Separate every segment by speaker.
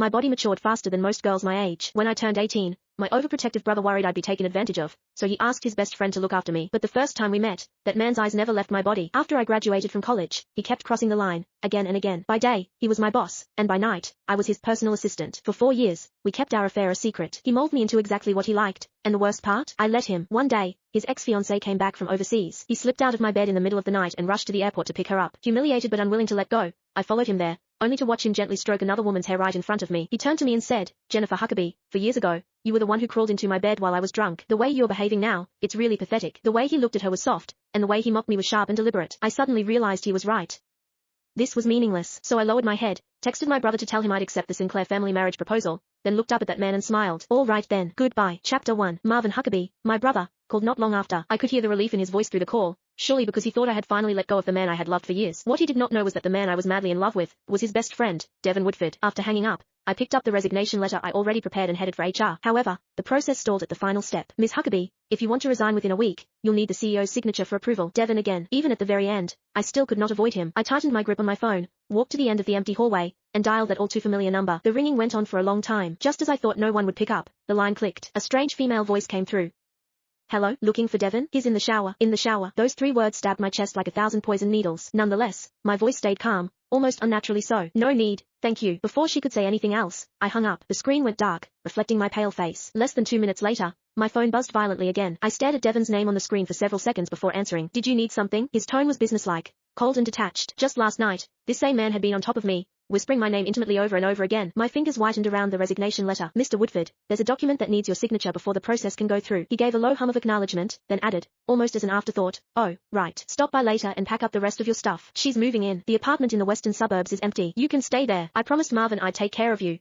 Speaker 1: My body matured faster than most girls my age. When I turned 18, my overprotective brother worried I'd be taken advantage of, so he asked his best friend to look after me. But the first time we met, that man's eyes never left my body. After I graduated from college, he kept crossing the line, again and again. By day, he was my boss, and by night, I was his personal assistant. For 4 years, we kept our affair a secret. He molded me into exactly what he liked, and the worst part? I let him. One day, his ex-fiancée came back from overseas. He slipped out of my bed in the middle of the night and rushed to the airport to pick her up. Humiliated but unwilling to let go, I followed him there, only to watch him gently stroke another woman's hair right in front of me. He turned to me and said, "Jennifer Huckabee, 4 years ago, you were the one who crawled into my bed while I was drunk. The way you're behaving now, it's really pathetic." The way he looked at her was soft, and the way he mocked me was sharp and deliberate. I suddenly realized he was right. This was meaningless, so I lowered my head, texted my brother to tell him I'd accept the Sinclair family marriage proposal, then looked up at that man and smiled. All right then, goodbye. Chapter 1. Marvin Huckabee, my brother, called not long after. I could hear the relief in his voice through the call, surely because he thought I had finally let go of the man I had loved for years. What he did not know was that the man I was madly in love with was his best friend, Devin Woodford. After hanging up, I picked up the resignation letter I already prepared and headed for HR. However, the process stalled at the final step. "Ms. Huckabee, if you want to resign within a week, you'll need the CEO's signature for approval." Devin again. Even at the very end, I still could not avoid him. I tightened my grip on my phone, walked to the end of the empty hallway, and dialed that all too familiar number. The ringing went on for a long time. Just as I thought no one would pick up, the line clicked. A strange female voice came through. "Hello, looking for Devin? He's in the shower." In the shower. Those 3 words stabbed my chest like 1,000 poison needles. Nonetheless, my voice stayed calm, almost unnaturally so. "No need, thank you." Before she could say anything else, I hung up. The screen went dark, reflecting my pale face. Less than 2 minutes later, my phone buzzed violently again. I stared at Devin's name on the screen for several seconds before answering. "Did you need something?" His tone was businesslike, cold and detached. Just last night, this same man had been on top of me, whispering my name intimately over and over again. My fingers whitened around the resignation letter. "Mr. Woodford, there's a document that needs your signature before the process can go through." He gave a low hum of acknowledgement, then added, almost as an afterthought, "Oh, right. Stop by later and pack up the rest of your stuff. She's moving in. The apartment in the western suburbs is empty. You can stay there. I promised Marvin I'd take care of you."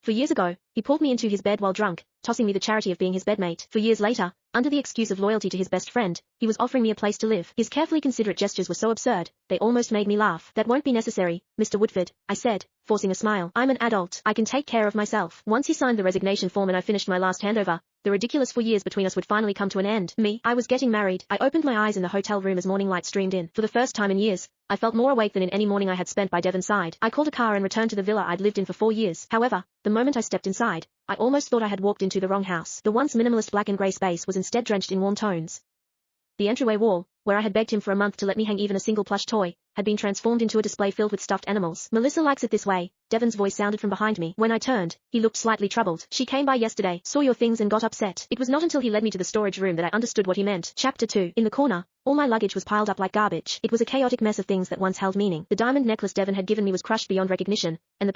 Speaker 1: For years ago, he pulled me into his bed while drunk, tossing me the charity of being his bedmate. For years later, under the excuse of loyalty to his best friend, he was offering me a place to live. His carefully considerate gestures were so absurd, they almost made me laugh. "That won't be necessary, Mr. Woodford," I said, forcing a smile. "I'm an adult. I can take care of myself." Once he signed the resignation form and I finished my last handover, the ridiculous 4 years between us would finally come to an end. I was getting married. I opened my eyes in the hotel room as morning light streamed in. For the first time in years, I felt more awake than in any morning I had spent by Devin's side. I called a car and returned to the villa I'd lived in for 4 years. However, the moment I stepped inside, I almost thought I had walked into the wrong house. The once minimalist black and grey space was instead drenched in warm tones. The entryway wall, where I had begged him for a month to let me hang even a single plush toy, had been transformed into a display filled with stuffed animals. "Melissa likes it this way," Devin's voice sounded from behind me. When I turned, he looked slightly troubled. "She came by yesterday, saw your things and got upset." It was not until he led me to the storage room that I understood what he meant. Chapter 2. In the corner, all my luggage was piled up like garbage. It was a chaotic mess of things that once held meaning. The diamond necklace Devin had given me was crushed beyond recognition, and the